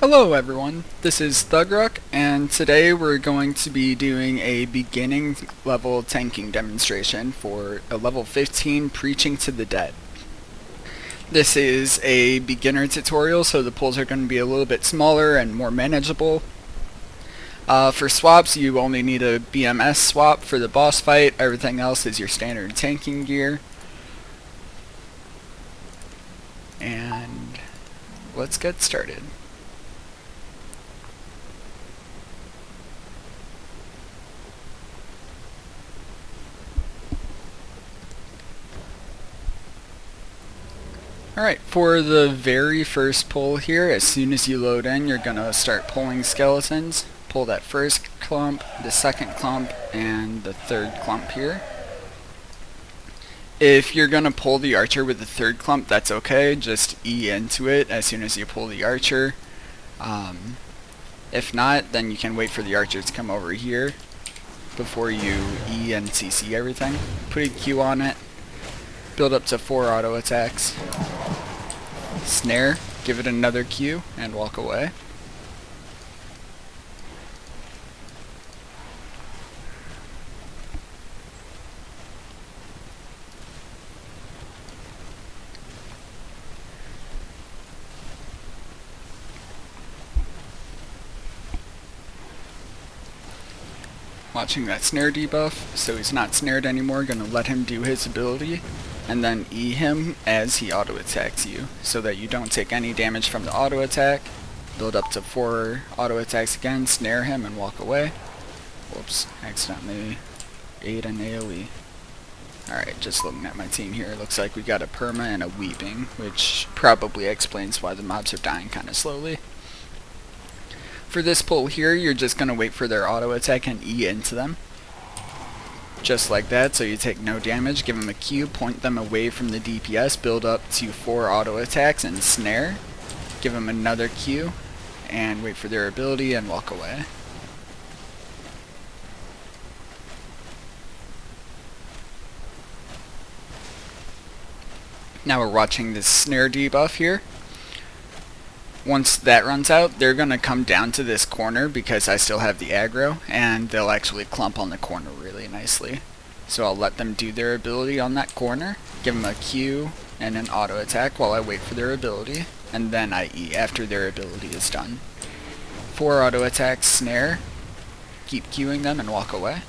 Hello everyone, this is Thugruck, and today we're going to be doing a beginning level tanking demonstration for a level 15 Preaching to the Dead. This is a beginner tutorial, so the pulls are going to be a little bit smaller and more manageable. For swaps, you only need a BMS swap for the boss fight. Everything else is your standard tanking gear. And let's get started. Alright, for the very first pull here, as soon as you load in, you're going to start pulling skeletons. Pull that first clump, the second clump, and the third clump here. If you're going to pull the archer with the third clump, that's okay. Just E into it as soon as you pull the archer. If not, then you can wait for the archer to come over here before you E and CC everything. Put a Q on it. Build up to 4 auto attacks. Snare, give it another Q, and walk away. Watching that snare debuff, so he's not snared anymore. Gonna let him do his ability, and then E him as he auto attacks you, so that you don't take any damage from the auto attack. Build up to 4 auto attacks again, snare him, and walk away. Whoops, accidentally ate an AoE. Alright, just looking at my team here, looks like we got a perma and a weeping, which probably explains why the mobs are dying kinda slowly. For this pull here, you're just going to wait for their auto attack and E into them. Just like that, so you take no damage. Give them a Q, point them away from the DPS, build up to 4 auto attacks and snare. Give them another Q, and wait for their ability and walk away. Now we're watching this snare debuff here. Once that runs out, they're going to come down to this corner because I still have the aggro, and they'll actually clump on the corner really nicely. So I'll let them do their ability on that corner, give them a Q and an auto attack while I wait for their ability, and then I E after their ability is done. 4 auto attacks, snare, keep Qing them and walk away.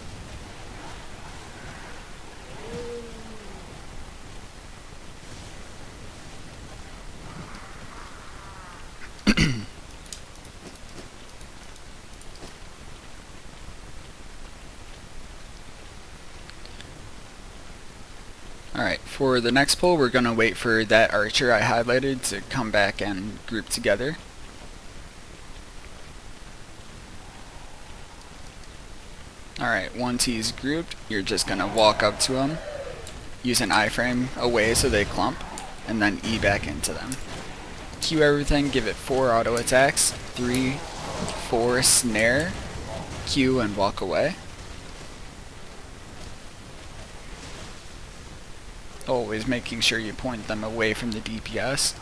Alright, for the next pull, we're going to wait for that archer I highlighted to come back and group together. Alright, once he's grouped, you're just going to walk up to him, use an iframe away so they clump, and then E back into them. Q everything, give it 4 auto attacks, 3, 4 snare, Q and walk away. Always making sure you point them away from the DPS.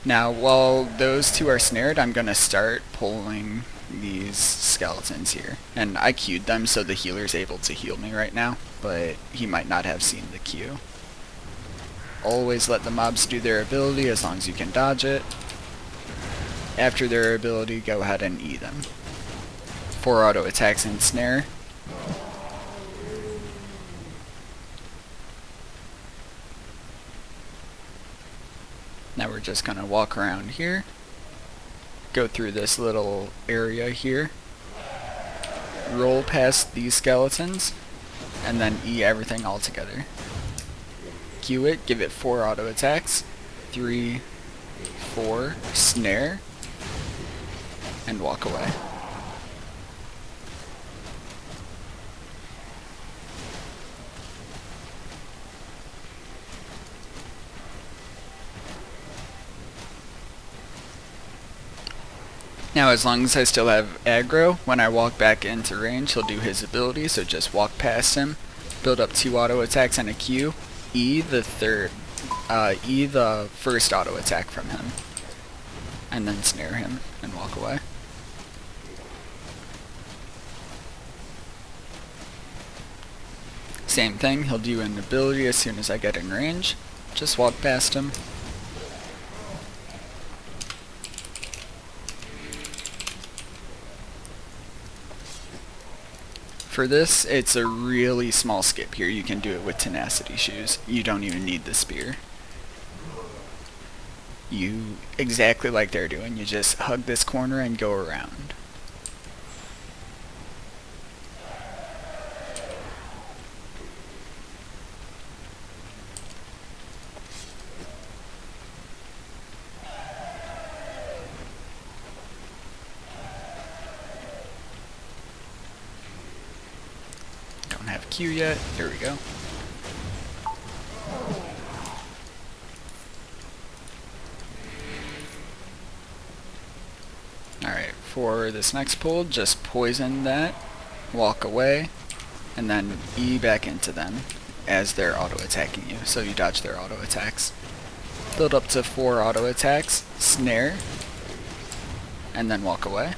Now, while those two are snared, I'm going to start pulling these skeletons here. And I queued them so the healer's able to heal me right now, but he might not have seen the queue. Always let the mobs do their ability as long as you can dodge it. After their ability, go ahead and E them. 4 auto attacks and snare. Now we're just going to walk around here, go through this little area here, roll past these skeletons, and then E everything all together. Q it, give it 4 auto attacks, 3, 4, snare, and walk away. Now as long as I still have aggro, when I walk back into range, he'll do his ability, so just walk past him, build up 2 auto attacks and a Q, E the first auto attack from him. and then snare him and walk away. Same thing, he'll do an ability as soon as I get in range. Just walk past him. For this, it's a really small skip here. You can do it with tenacity shoes. You don't even need the spear. You, exactly like they're doing, you just hug this corner and go around. Don't have Q yet. Here we go. Alright, for this next pull, just poison that, walk away, and then E back into them as they're auto-attacking you, so you dodge their auto-attacks. Build up to 4 auto-attacks, snare, and then walk away.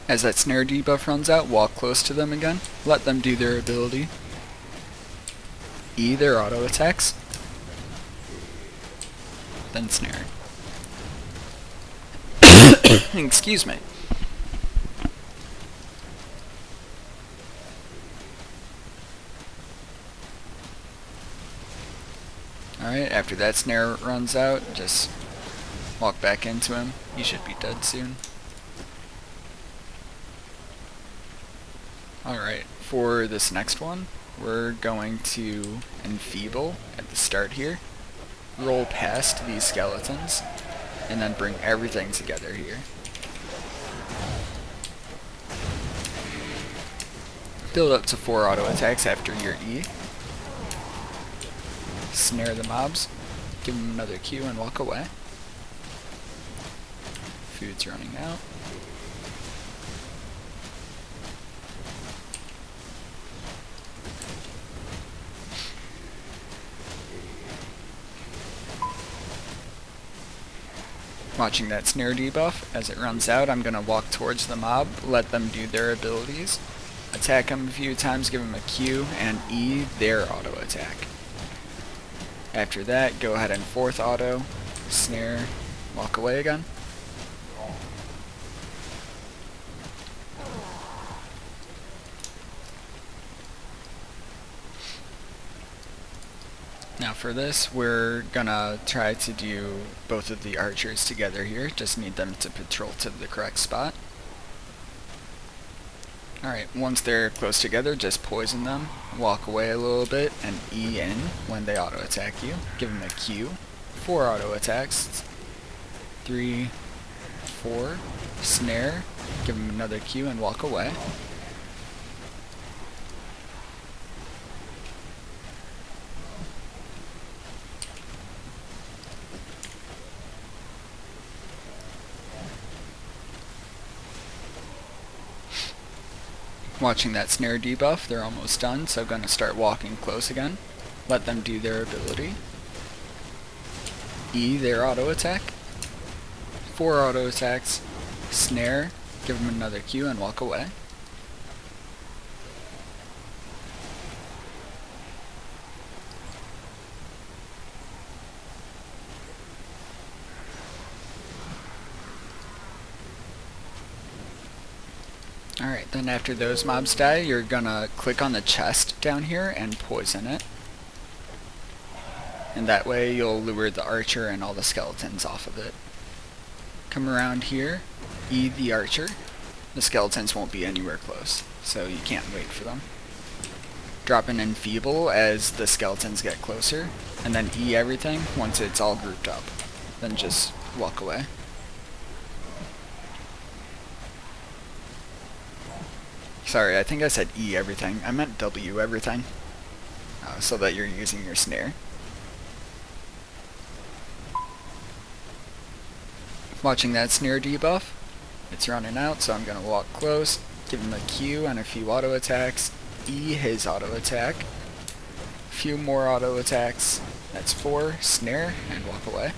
As that snare debuff runs out, walk close to them again, let them do their ability. E their auto attacks, then snare. Excuse me. Alright, after that snare runs out, just walk back into him. He should be dead soon. Alright, for this next one, we're going to enfeeble at the start here, roll past these skeletons, and then bring everything together here. Build up to 4 auto attacks after your E. Snare the mobs, give them another Q and walk away. Food's running out. Watching that snare debuff. As it runs out, I'm going to walk towards the mob, let them do their abilities, attack them a few times, give them a Q, and E their auto attack. After that, go ahead and 4th auto, snare, walk away again. Now for this, we're gonna try to do both of the archers together here. Just need them to patrol to the correct spot. Alright, once they're close together, just poison them, walk away a little bit, and E in when they auto attack you. Give them a Q. 4 auto attacks. 3, 4, snare, give them another Q and walk away. Watching that snare debuff, they're almost done, so I'm going to start walking close again. Let them do their ability. E their auto attack. 4 auto attacks. Snare, give them another Q and walk away. Alright, then after those mobs die, you're gonna click on the chest down here and poison it. And that way you'll lure the archer and all the skeletons off of it. Come around here, E the archer. The skeletons won't be anywhere close, so you can't wait for them. Drop an enfeeble as the skeletons get closer, and then E everything once it's all grouped up. Then just walk away. Sorry, I think I said E everything. I meant W everything. So that you're using your snare. Watching that snare debuff. It's running out, so I'm going to walk close, give him a Q and a few auto attacks, E his auto attack, a few more auto attacks, that's 4, snare, and walk away.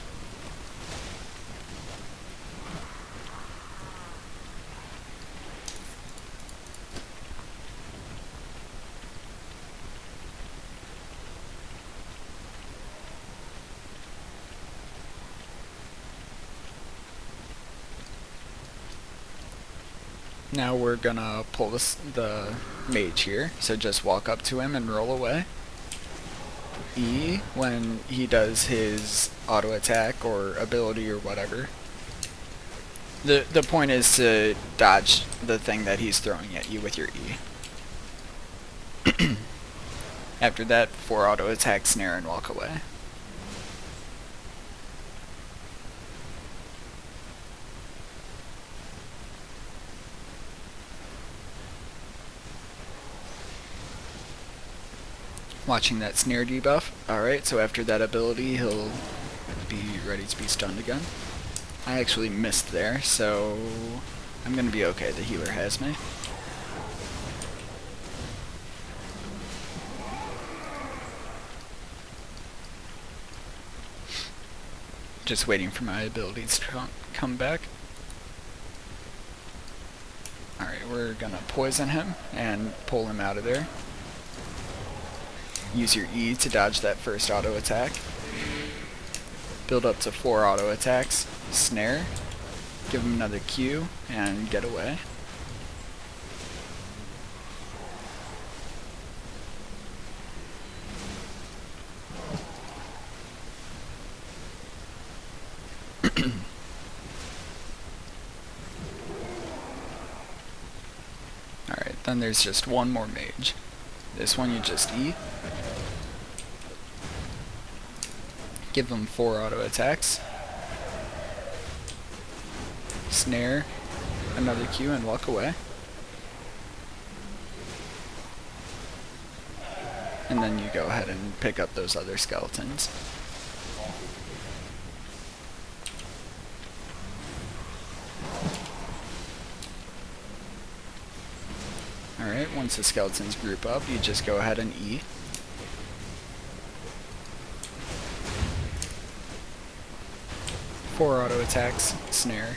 Now we're gonna pull the mage here, so just walk up to him and roll away. E when he does his auto attack or ability or whatever. The point is to dodge the thing that he's throwing at you with your E. After that, 4 auto attack, snare, and walk away. Watching that snare debuff. Alright, so after that ability, he'll be ready to be stunned again. I actually missed there, so I'm gonna be okay. The healer has me. Just waiting for my abilities to come back. Alright, we're gonna poison him and pull him out of there. Use your E to dodge that first auto attack. Build up to 4 auto attacks. Snare. Give him another Q and get away. Alright, then there's just one more mage. This one you just E. Give him 4 auto attacks. Snare, another Q, and walk away. And then you go ahead and pick up those other skeletons. Alright, once the skeletons group up, you just go ahead and E. Four auto attacks, snare.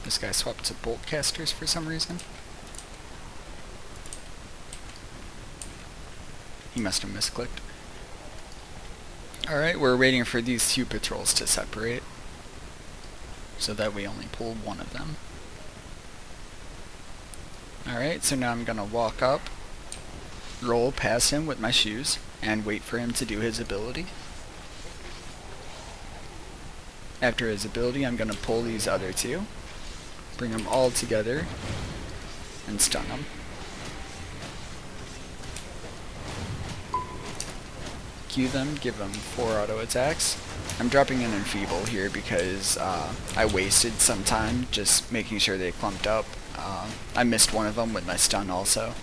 This guy swapped to bolt casters for some reason. He must have misclicked. Alright, we're waiting for these 2 patrols to separate, so that we only pull one of them. Alright, so now I'm gonna walk up, roll past him with my shoes, and wait for him to do his ability. After his ability, I'm gonna pull these other 2, bring them all together, and stun them. Q them, give them 4 auto attacks. I'm dropping an enfeeble here because I wasted some time just making sure they clumped up. I missed one of them with my stun also.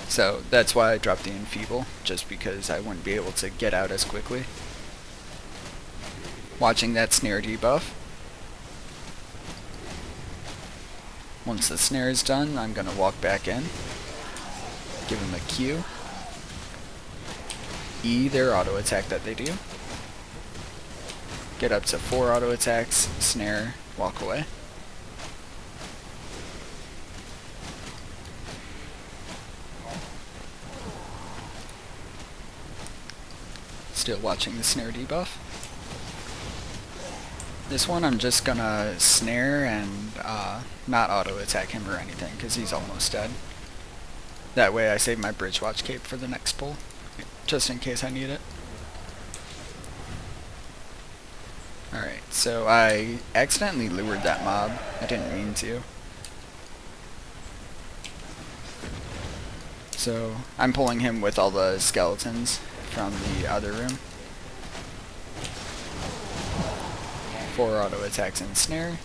So that's why I dropped the enfeeble, just because I wouldn't be able to get out as quickly. Watching that snare debuff. Once the snare is done, I'm going to walk back in. Give him a Q. E their auto attack that they do. Get up to 4 auto attacks, snare, walk away. Still watching the snare debuff. This one I'm just gonna snare and not auto attack him or anything because he's almost dead. That way I save my bridge watch cape for the next pull, just in case I need it. Alright, so I accidentally lured that mob. I didn't mean to. So I'm pulling him with all the skeletons from the other room. 4 auto attacks and snare.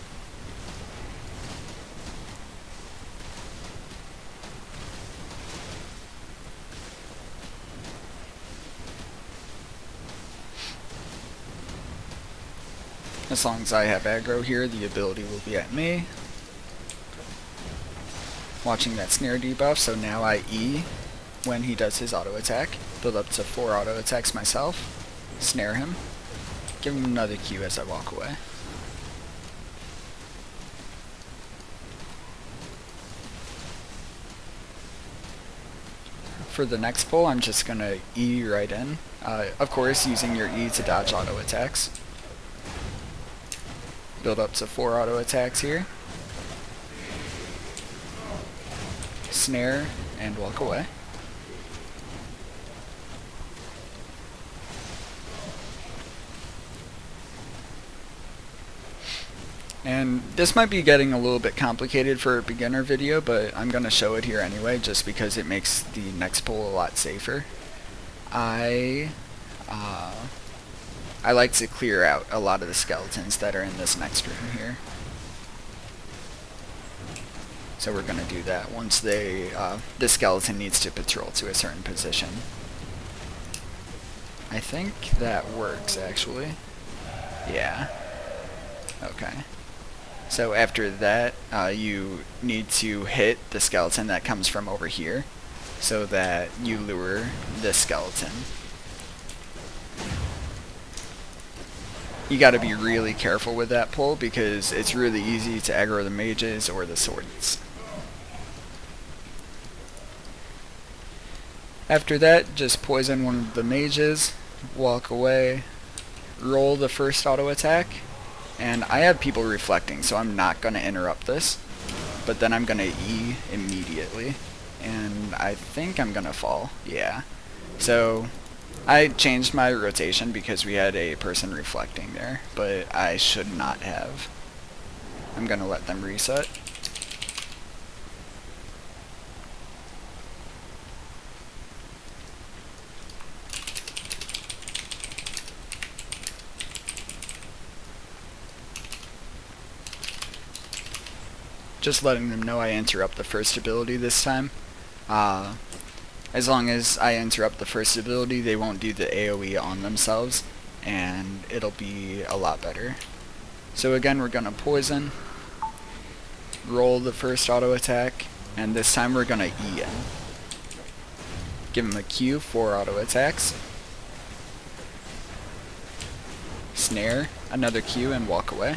As long as I have aggro here, the ability will be at me. Watching that snare debuff, so now I E when he does his auto attack. Build up to 4 auto attacks myself. Snare him. Give him another Q as I walk away. For the next pull, I'm just going to E right in. Of course, using your E to dodge auto attacks. Build up to 4 auto attacks here. Snare, and walk away. And this might be getting a little bit complicated for a beginner video, but I'm going to show it here anyway, just because it makes the next pull a lot safer. I like to clear out a lot of the skeletons that are in this next room here. So we're going to do that once the skeleton needs to patrol to a certain position. I think that works, actually. Yeah. Okay. So after that, you need to hit the skeleton that comes from over here, so that you lure this skeleton. You gotta be really careful with that pull, because it's really easy to aggro the mages or the swords. After that, just poison one of the mages, walk away, roll the first auto attack, and I have people reflecting, so I'm not going to interrupt this, but then I'm going to E immediately, and I think I'm going to fall, yeah. So I changed my rotation because we had a person reflecting there, but I should not have. I'm going to let them reset. Just letting them know I interrupt the first ability this time. As long as I interrupt the first ability, they won't do the AoE on themselves, and it'll be a lot better. So again, we're going to poison, roll the first auto attack, and this time we're going to E in. Give him a Q, 4 auto attacks. Snare, another Q, and walk away.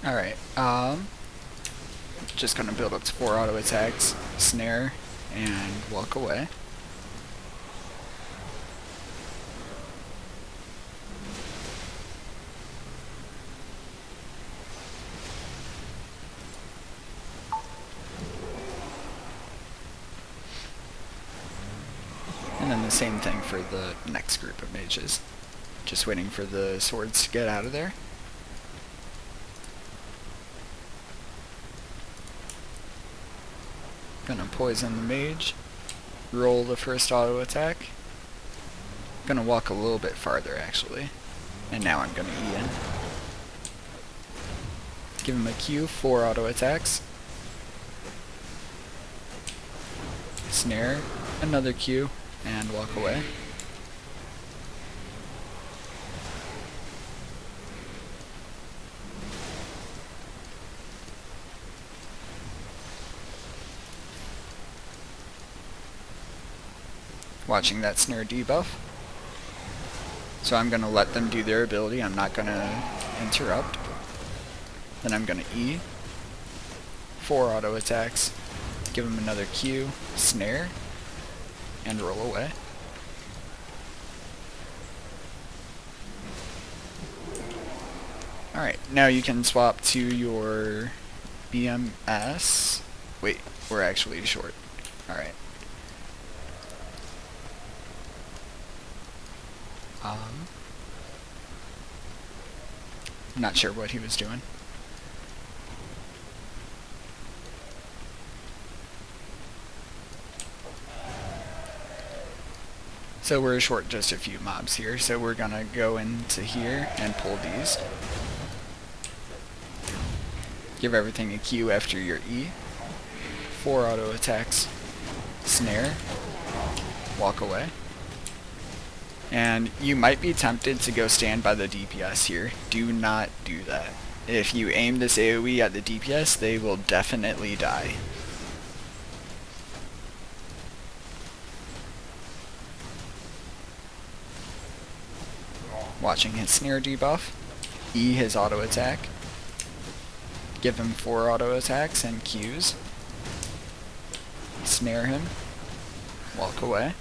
Alright, just gonna build up to 4 auto attacks, snare, and walk away. And then the same thing for the next group of mages. Just waiting for the swords to get out of there. Gonna poison the mage, roll the first auto attack. Gonna walk a little bit farther actually, and now I'm gonna E in. Give him a Q, 4 auto attacks. Snare, another Q, and walk away. Watching that snare debuff. So I'm going to let them do their ability. I'm not going to interrupt. Then I'm going to E. 4 auto attacks. Give him another Q. Snare. And roll away. Alright, now you can swap to your BMS. Wait, we're actually short. Alright. Not sure what he was doing. So we're short just a few mobs here, so we're gonna go into here and pull these. Give everything a Q after your E. 4 auto attacks. Snare. Walk away. And you might be tempted to go stand by the DPS here. Do not do that. If you aim this AoE at the DPS, they will definitely die. Watching his snare debuff. E his auto attack. Give him 4 auto attacks and Qs. Snare him. Walk away.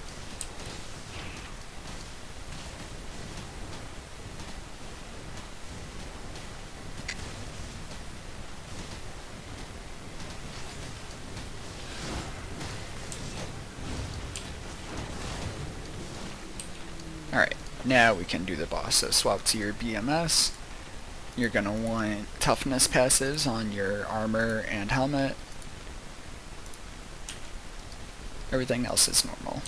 Alright, now we can do the boss. So swap to your BMS. You're going to want toughness passives on your armor and helmet. Everything else is normal.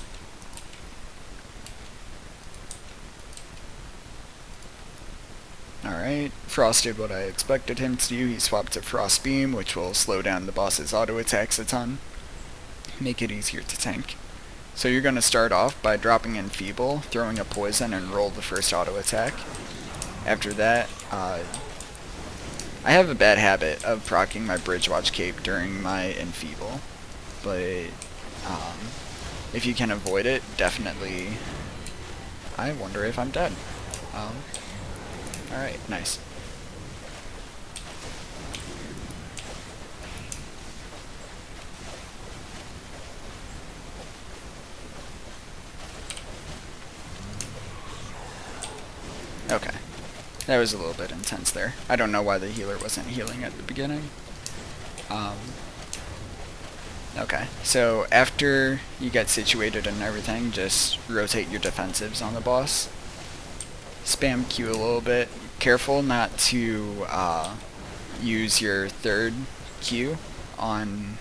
Alright, Frost did what I expected him to do. He swapped to Frost Beam, which will slow down the boss's auto attacks a ton. Make it easier to tank. So you're going to start off by dropping in Feeble, throwing a poison, and roll the first auto attack. After that, I have a bad habit of proccing my Bridgewatch cape during my Enfeeble, but if you can avoid it, definitely. I wonder if I'm dead. Alright, nice. Okay. That was a little bit intense there. I don't know why the healer wasn't healing at the beginning. Okay, so after you get situated and everything, just rotate your defensives on the boss. Spam Q a little bit. Careful not to use your third Q on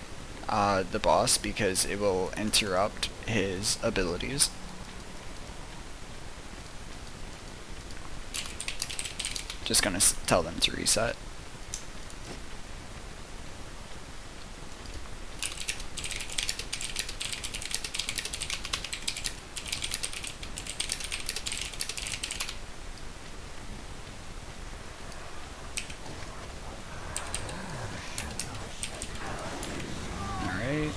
the boss because it will interrupt his abilities. Just gonna tell them to reset. Alright.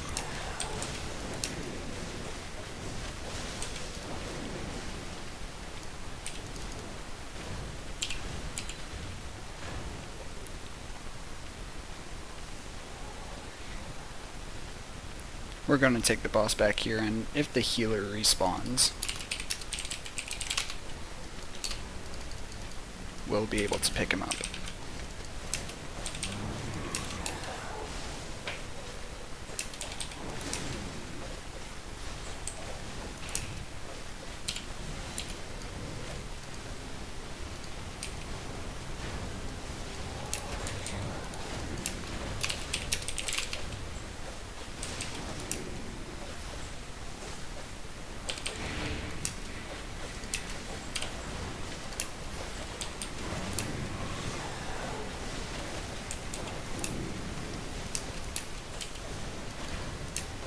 We're going to take the boss back here, and if the healer respawns, we'll be able to pick him up.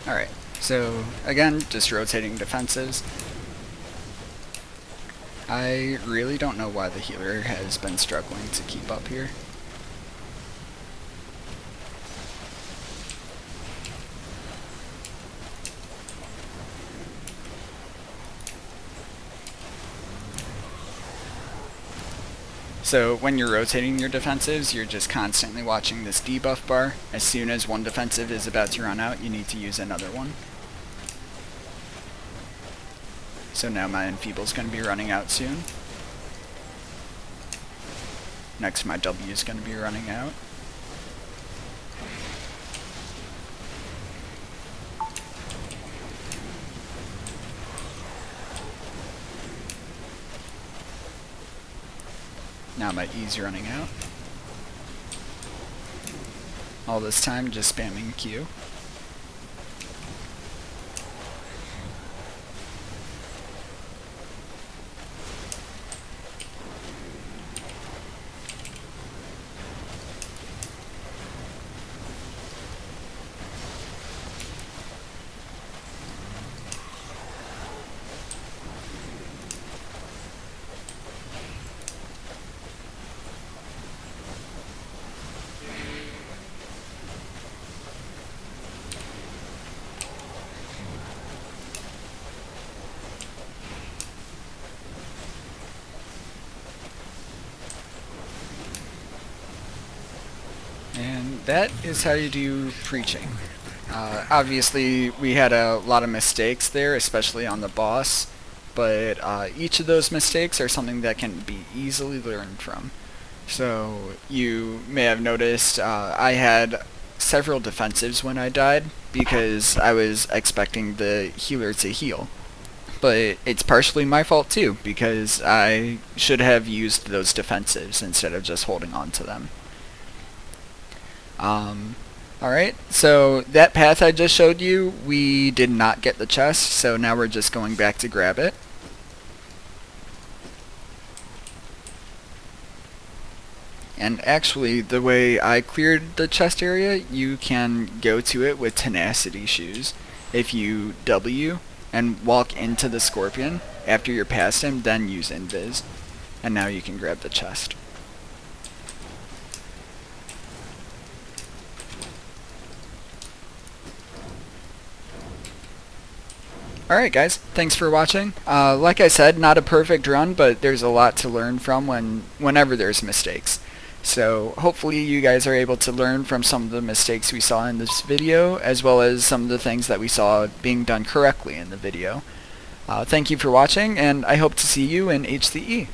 Alright, so again, just rotating defenses. I really don't know why the healer has been struggling to keep up here. So when you're rotating your defensives, you're just constantly watching this debuff bar. As soon as one defensive is about to run out, you need to use another one. So now my Enfeeble's going to be running out soon. Next my W is going to be running out. Now my E's running out. All this time just spamming Q. And that is how you do preaching. Obviously, we had a lot of mistakes there, especially on the boss, but each of those mistakes are something that can be easily learned from. So you may have noticed I had several defensives when I died because I was expecting the healer to heal. But it's partially my fault too, because I should have used those defensives instead of just holding on to them. Alright, so that path I just showed you, we did not get the chest, so now we're just going back to grab it. And actually, the way I cleared the chest area, you can go to it with tenacity shoes. If you W and walk into the scorpion after you're past him, then use invis. And now you can grab the chest. Alright guys, thanks for watching. Like I said, not a perfect run, but there's a lot to learn from whenever there's mistakes. So hopefully you guys are able to learn from some of the mistakes we saw in this video, as well as some of the things that we saw being done correctly in the video. Thank you for watching, and I hope to see you in HCE.